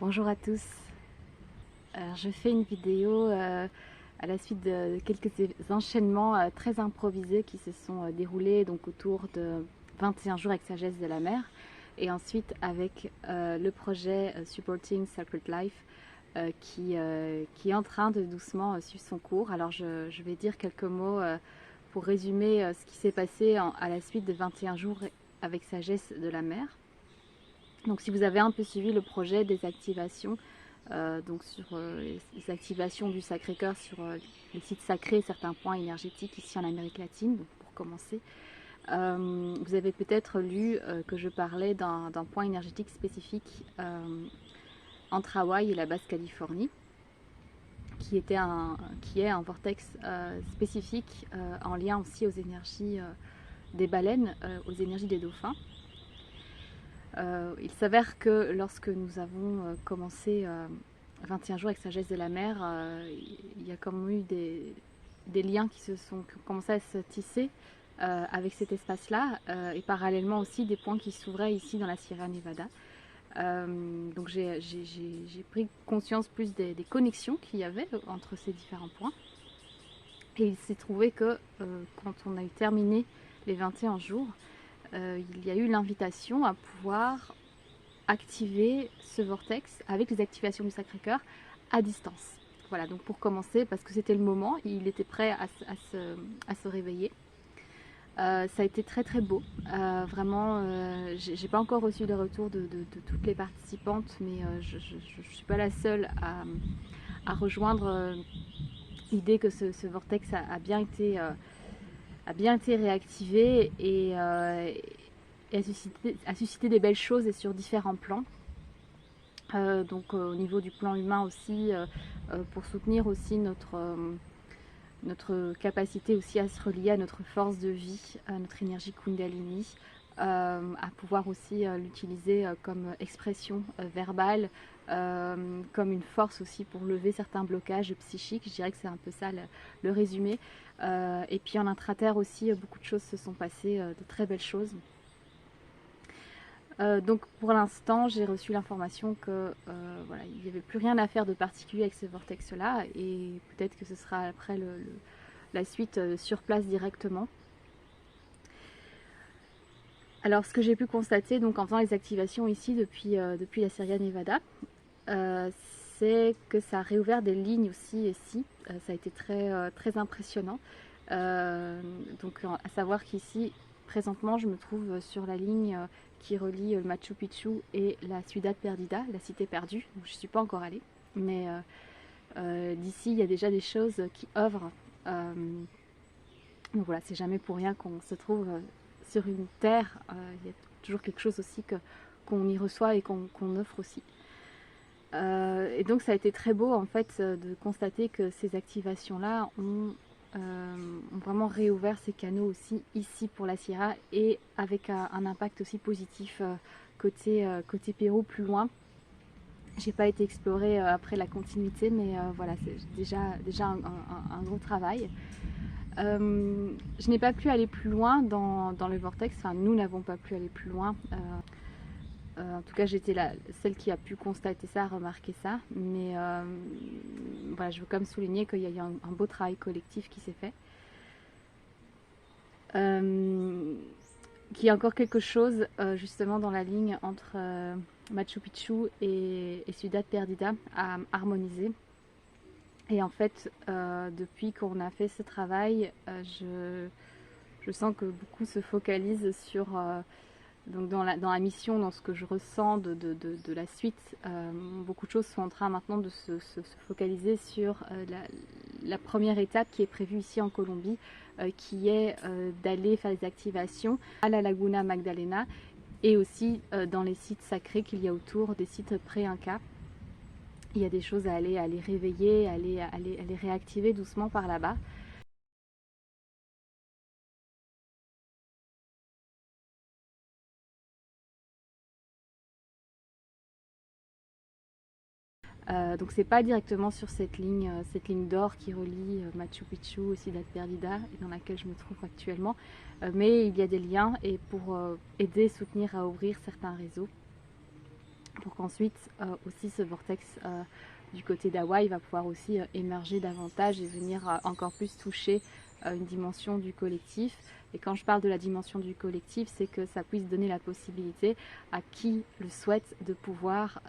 Bonjour à tous. Alors, je fais une vidéo à la suite de quelques enchaînements très improvisés qui se sont déroulés donc autour de 21 jours avec Sagesse de la Mer et ensuite avec le projet Supporting Sacred Life qui est en train de doucement suivre son cours. Alors je vais dire quelques mots pour résumer ce qui s'est passé à la suite de 21 jours avec Sagesse de la Mer. Donc si vous avez un peu suivi le projet des activations, donc sur les activations du Sacré-Cœur sur les sites sacrés, certains points énergétiques ici en Amérique latine, donc pour commencer, vous avez peut-être lu que je parlais d'un point énergétique spécifique entre Hawaï et la Basse-Californie, qui est un vortex spécifique en lien aussi aux énergies des baleines, aux énergies des dauphins. Il s'avère que lorsque nous avons commencé 21 jours avec Sagesse de la Mer, il y a comme eu des liens qui ont commencé à se tisser avec cet espace-là et parallèlement aussi des points qui s'ouvraient ici dans la Sierra Nevada. Donc j'ai pris conscience plus des connexions qu'il y avait entre ces différents points. Et il s'est trouvé que quand on a eu terminé les 21 jours, il y a eu l'invitation à pouvoir activer ce vortex avec les activations du Sacré-Cœur à distance. Voilà, donc pour commencer, parce que c'était le moment, il était prêt à se réveiller. Ça a été très très beau. Vraiment, j'ai pas encore reçu les retours de toutes les participantes, mais je suis pas la seule à rejoindre l'idée que ce vortex a bien été réactivé et a suscité des belles choses et sur différents plans. Donc au niveau du plan humain aussi, pour soutenir aussi notre capacité aussi à se relier à notre force de vie, à notre énergie Kundalini, à pouvoir aussi l'utiliser comme expression verbale, comme une force aussi pour lever certains blocages psychiques. Je dirais que c'est un peu ça le résumé. Et puis en intraterre aussi, beaucoup de choses se sont passées, de très belles choses. Donc pour l'instant, j'ai reçu l'information que voilà, il n'y avait plus rien à faire de particulier avec ce vortex-là, et peut-être que ce sera après la suite sur place directement. Alors ce que j'ai pu constater donc en faisant les activations ici depuis la Sierra Nevada, c'est que ça a réouvert des lignes aussi ici. Ça a été très impressionnant. Donc à savoir qu'ici, présentement, je me trouve sur la ligne qui relie le Machu Picchu et la Ciudad Perdida, la cité perdue. Donc, je ne suis pas encore allée, mais d'ici, il y a déjà des choses qui œuvrent. Donc voilà, c'est jamais pour rien qu'on se trouve sur une terre. Il y a toujours quelque chose aussi qu'on y reçoit et qu'on offre aussi. Et donc ça a été très beau en fait de constater que ces activations-là ont vraiment réouvert ces canaux aussi ici pour la Sierra et avec un impact aussi positif côté Pérou plus loin. J'ai pas été explorer après la continuité, mais voilà, c'est déjà un gros travail. Je n'ai pas pu aller plus loin dans le vortex, enfin nous n'avons pas pu aller plus loin. En tout cas, j'étais celle qui a pu constater ça, remarquer ça. Mais voilà, je veux quand même souligner qu'il y a eu un beau travail collectif qui s'est fait. Qu'il y a encore quelque chose justement dans la ligne entre Machu Picchu et Ciudad Perdida à harmoniser. Et en fait, depuis qu'on a fait ce travail, je sens que beaucoup se focalisent sur donc dans la mission, dans ce que je ressens de la suite, beaucoup de choses sont en train maintenant de se focaliser sur la première étape qui est prévue ici en Colombie, qui est d'aller faire des activations à la Laguna Magdalena et aussi dans les sites sacrés qu'il y a autour, des sites pré-Inca. Il y a des choses à aller réveiller, à les réactiver doucement par là-bas. Donc c'est pas directement sur cette ligne d'or qui relie Machu Picchu et Ciudad Perdida et dans laquelle je me trouve actuellement, mais il y a des liens et pour aider, soutenir à ouvrir certains réseaux. pour qu'ensuite aussi ce vortex du côté d'Hawaï va pouvoir aussi émerger davantage et venir encore plus toucher une dimension du collectif. Et quand je parle de la dimension du collectif, c'est que ça puisse donner la possibilité à qui le souhaite de pouvoir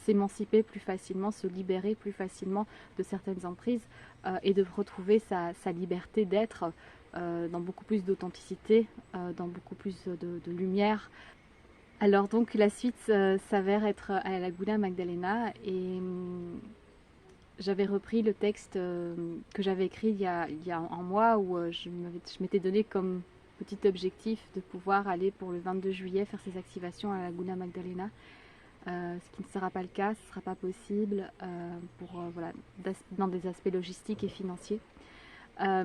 s'émanciper plus facilement, se libérer plus facilement de certaines emprises et de retrouver sa liberté d'être dans beaucoup plus d'authenticité, dans beaucoup plus de lumière. Alors donc la suite s'avère être à la Laguna Magdalena et j'avais repris le texte que j'avais écrit il y a un mois où je m'étais donné comme petit objectif de pouvoir aller pour le 22 juillet faire ces activations à la Laguna Magdalena. Ce qui ne sera pas le cas, ce ne sera pas possible voilà, dans des aspects logistiques et financiers.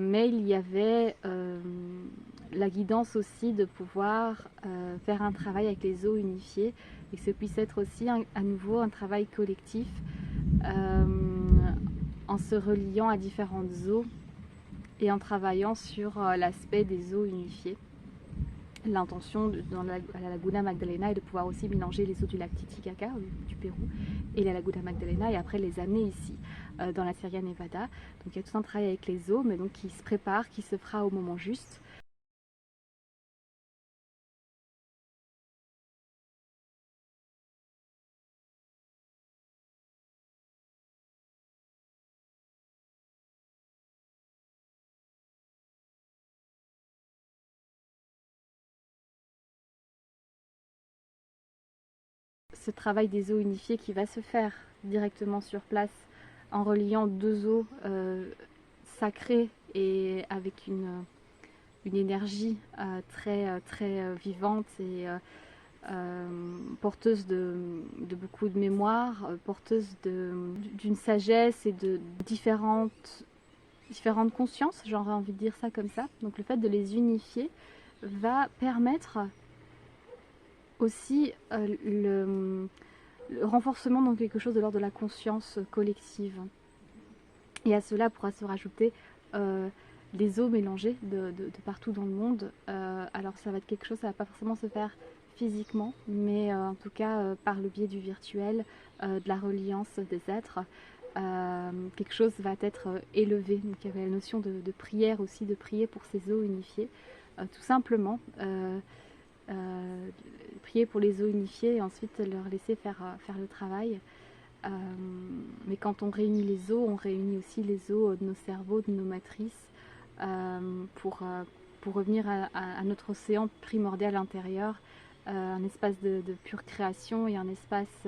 Mais il y avait la guidance aussi de pouvoir faire un travail avec les eaux unifiées et que ce puisse être aussi à nouveau un travail collectif en se reliant à différentes eaux et en travaillant sur l'aspect des eaux unifiées. L'intention à la Laguna Magdalena est de pouvoir aussi mélanger les eaux du lac Titicaca du Pérou et la Laguna Magdalena et après les amener ici dans la Sierra Nevada. Donc il y a tout un travail avec les eaux mais donc qui se prépare, qui se fera au moment juste. Ce travail des eaux unifiées qui va se faire directement sur place en reliant deux eaux sacrées et avec une énergie très vivante et porteuse de beaucoup de mémoire, porteuse d'une sagesse et de différentes consciences, j'aurais envie de dire ça comme ça. Donc le fait de les unifier va permettre aussi le renforcement dans quelque chose de l'ordre de la conscience collective. Et à cela pourra se rajouter les eaux mélangées de partout dans le monde. Alors ça va être quelque chose, ça va pas forcément se faire physiquement, mais en tout cas par le biais du virtuel, de la reliance des êtres, quelque chose va être élevé. Donc il y avait la notion de prière aussi, de prier pour ces eaux unifiées, tout simplement. Prier pour les eaux unifiées et ensuite leur laisser faire le travail. Mais quand on réunit les eaux, on réunit aussi les eaux de nos cerveaux, de nos matrices, pour revenir à notre océan primordial intérieur, un espace de pure création et un espace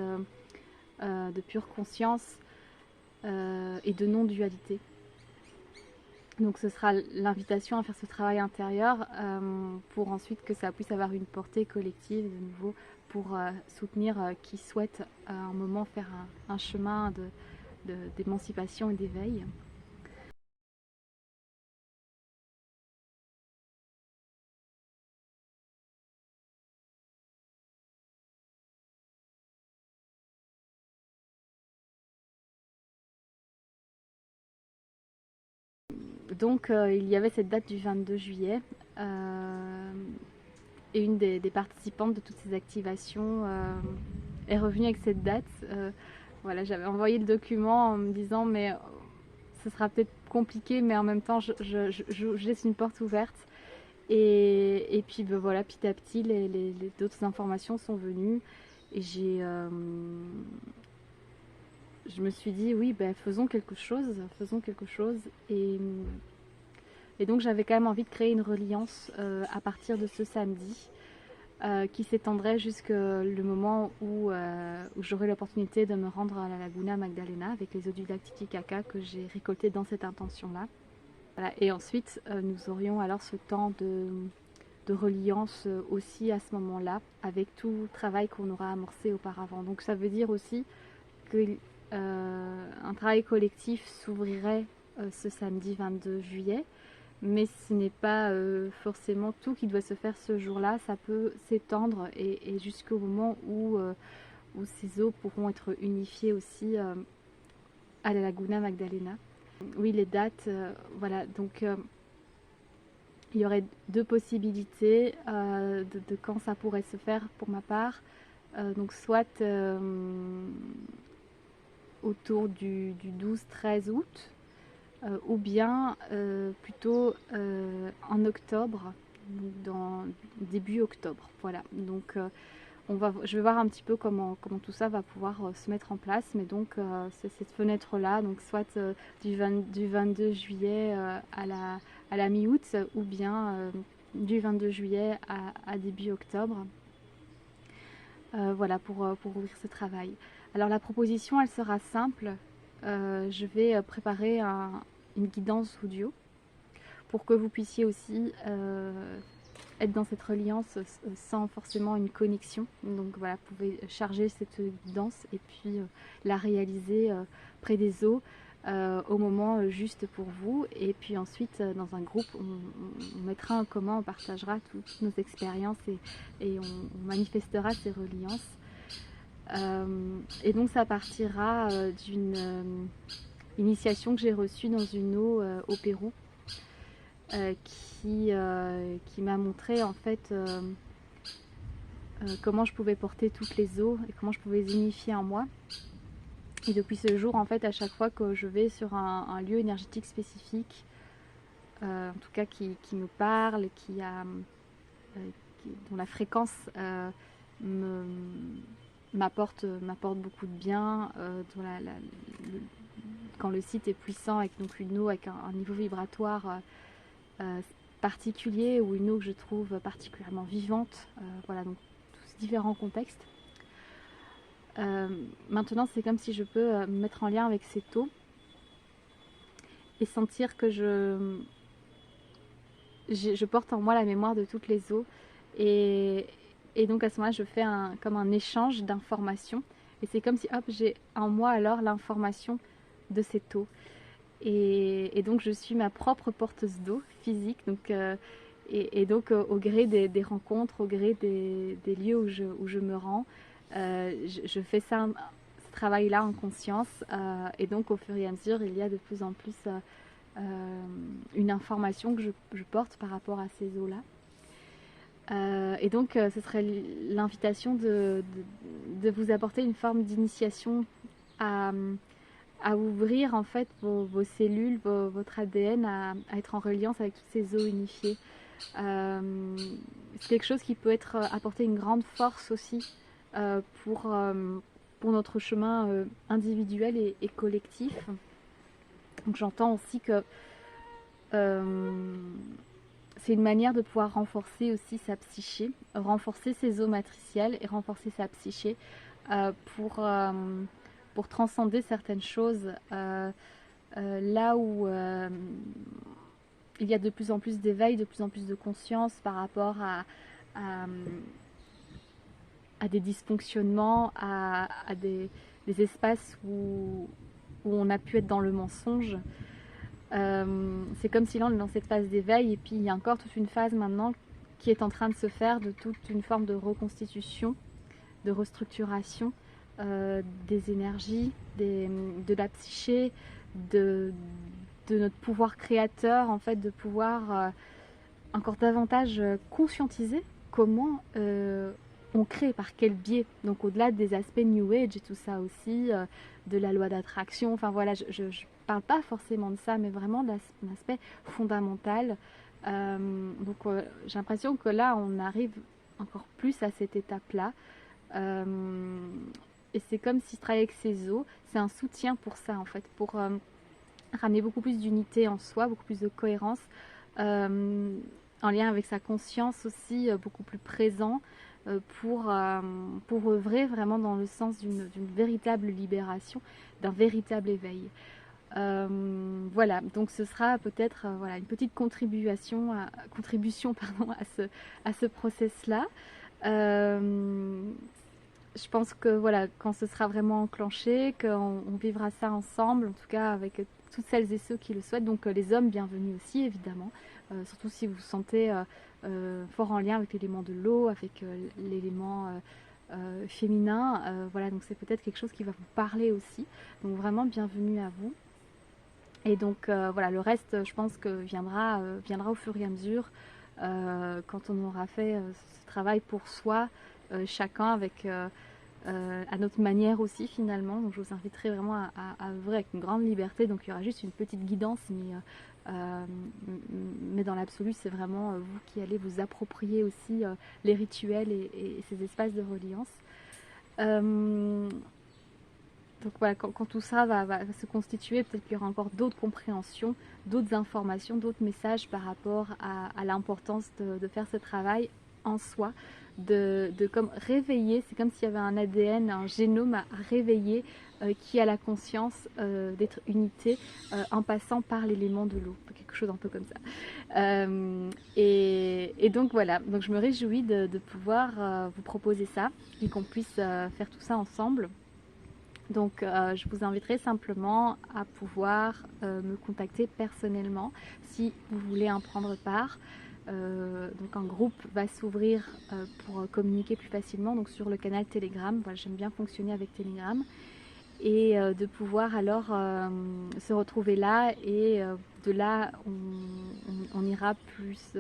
de pure conscience et de non-dualité. Donc ce sera l'invitation à faire ce travail intérieur pour ensuite que ça puisse avoir une portée collective de nouveau pour soutenir qui souhaite à un moment faire un chemin d'émancipation et d'éveil. Donc il y avait cette date du 22 juillet et une des participantes de toutes ces activations est revenue avec cette date. Voilà, j'avais envoyé le document en me disant mais ce sera peut-être compliqué mais en même temps je laisse une porte ouverte. Et puis ben voilà, petit à petit les d'autres informations sont venues et je me suis dit oui ben faisons quelque chose et donc j'avais quand même envie de créer une reliance à partir de ce samedi qui s'étendrait jusqu'au le moment où j'aurai l'opportunité de me rendre à la Laguna Magdalena avec les eaux du lac Titicaca que j'ai récoltées dans cette intention-là. Voilà. Et ensuite, nous aurions alors ce temps de reliance aussi à ce moment-là avec tout le travail qu'on aura amorcé auparavant. Donc ça veut dire aussi que un travail collectif s'ouvrirait ce samedi 22 juillet, mais ce n'est pas forcément tout qui doit se faire ce jour-là, ça peut s'étendre et jusqu'au moment où ces eaux pourront être unifiées aussi à la Laguna Magdalena. Oui, les dates, voilà, donc il y aurait deux possibilités de quand ça pourrait se faire pour ma part. donc soit autour du 12-13 août, ou bien plutôt en octobre, donc dans début octobre. Voilà, donc je vais voir un petit peu comment tout ça va pouvoir se mettre en place, mais donc c'est cette fenêtre-là, donc soit du 22 juillet à la mi-août, ou bien du 22 juillet à début octobre. Voilà, pour ouvrir ce travail. Alors la proposition, elle sera simple. Je vais préparer une guidance audio pour que vous puissiez aussi être dans cette reliance sans forcément une connexion. Donc voilà, vous pouvez charger cette guidance et puis la réaliser près des eaux au moment juste pour vous. Et puis ensuite, dans un groupe, on mettra en commun, on partagera toutes nos expériences et on manifestera ces reliances. Et donc ça partira d'une initiation que j'ai reçue dans une eau au Pérou. Qui m'a montré en fait comment je pouvais porter toutes les eaux et comment je pouvais les unifier en moi. Et depuis ce jour, en fait, à chaque fois que je vais sur un lieu énergétique spécifique, en tout cas qui me parle, dont la fréquence m'apporte beaucoup de bien, quand le site est puissant avec donc une eau avec un niveau vibratoire particulier ou une eau que je trouve particulièrement vivante, voilà, donc tous différents contextes. Maintenant, c'est comme si je peux me mettre en lien avec cette eau et sentir que je porte en moi la mémoire de toutes les eaux et donc à ce moment-là, je fais comme un échange d'informations et c'est comme si hop, j'ai en moi alors l'information de cette eau. Et donc je suis ma propre porteuse d'eau physique, donc, et donc au gré des rencontres, au gré des lieux où je me rends, je fais ce travail-là en conscience, et donc au fur et à mesure il y a de plus en plus une information que je porte par rapport à ces eaux-là. Et donc ce serait l'invitation de vous apporter une forme d'initiation à ouvrir en fait vos cellules, votre ADN à être en reliance avec toutes ces eaux unifiées. C'est quelque chose qui peut apporter une grande force aussi pour notre chemin individuel et collectif. Donc j'entends aussi que c'est une manière de pouvoir renforcer aussi sa psyché, renforcer ses eaux matricielles et renforcer sa psyché pour transcender certaines choses là où il y a de plus en plus d'éveil, de plus en plus de conscience par rapport à des dysfonctionnements, à des espaces où on a pu être dans le mensonge. C'est comme si là on est dans cette phase d'éveil et puis il y a encore toute une phase maintenant qui est en train de se faire de toute une forme de reconstitution, de restructuration des énergies, de la psyché, de notre pouvoir créateur, en fait, de pouvoir encore davantage conscientiser comment on crée, par quel biais. Donc au-delà des aspects New Age et tout ça aussi, de la loi d'attraction, enfin voilà, je parle pas forcément de ça, mais vraiment d'un aspect fondamental. Donc j'ai l'impression que là, on arrive encore plus à cette étape-là. Et c'est comme si je travaillais avec ces eaux, c'est un soutien pour ça en fait, pour ramener beaucoup plus d'unité en soi, beaucoup plus de cohérence, en lien avec sa conscience aussi, beaucoup plus présent, pour œuvrer vraiment dans le sens d'une véritable libération, d'un véritable éveil. Voilà, donc ce sera peut-être voilà, une petite contribution pardon, à ce process-là. Je pense que voilà, quand ce sera vraiment enclenché, qu'on vivra ça ensemble, en tout cas avec toutes celles et ceux qui le souhaitent, donc les hommes bienvenus aussi évidemment, surtout si vous vous sentez fort en lien avec l'élément de l'eau, avec l'élément féminin, voilà, donc c'est peut-être quelque chose qui va vous parler aussi, donc vraiment bienvenue à vous. Et donc voilà, le reste je pense que viendra au fur et à mesure quand on aura fait ce travail pour soi chacun avec à notre manière aussi finalement. Donc je vous inviterai vraiment à œuvrer avec une grande liberté. Donc il y aura juste une petite guidance, mais dans l'absolu c'est vraiment vous qui allez vous approprier aussi les rituels et ces espaces de reliance. Donc voilà, quand tout ça va se constituer, peut-être qu'il y aura encore d'autres compréhensions, d'autres informations, d'autres messages par rapport à l'importance de faire ce travail en soi, de comme réveiller, c'est comme s'il y avait un ADN, un génome à réveiller qui a la conscience d'être unité en passant par l'élément de l'eau, quelque chose un peu comme ça. Et donc voilà, donc je me réjouis de pouvoir vous proposer ça et qu'on puisse faire tout ça ensemble. Donc je vous inviterai simplement à pouvoir me contacter personnellement si vous voulez en prendre part. Donc un groupe va s'ouvrir pour communiquer plus facilement donc sur le canal Telegram. Voilà, j'aime bien fonctionner avec Telegram. Et de pouvoir alors se retrouver là et de là on ira plus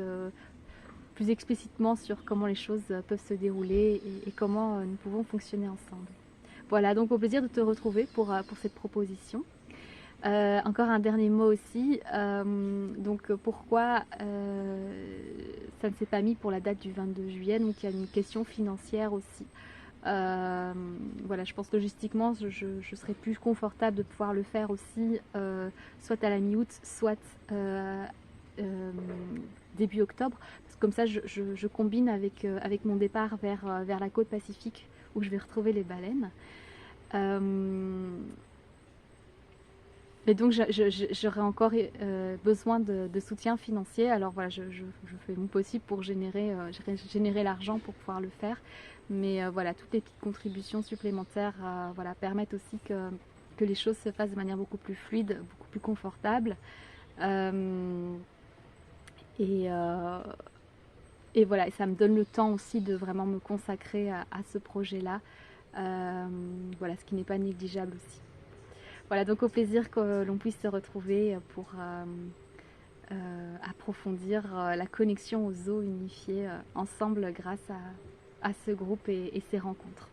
explicitement sur comment les choses peuvent se dérouler et comment nous pouvons fonctionner ensemble. Voilà, donc au plaisir de te retrouver pour cette proposition. Encore un dernier mot aussi, donc pourquoi ça ne s'est pas mis pour la date du 22 juillet, donc il y a une question financière aussi. Voilà, je pense que logistiquement je serais plus confortable de pouvoir le faire aussi soit à la mi-août, soit début octobre, parce que comme ça je combine avec mon départ vers la côte pacifique où je vais retrouver les baleines. Et donc j'aurais encore besoin de soutien financier. Alors voilà, je fais mon possible pour générer l'argent pour pouvoir le faire. Mais voilà, toutes les petites contributions supplémentaires voilà, permettent aussi que les choses se fassent de manière beaucoup plus fluide, beaucoup plus confortable. Et voilà, et ça me donne le temps aussi de vraiment me consacrer à ce projet-là. Voilà, ce qui n'est pas négligeable aussi. Voilà, donc au plaisir que l'on puisse se retrouver pour approfondir la connexion aux eaux unifiées ensemble grâce à ce groupe et ces rencontres.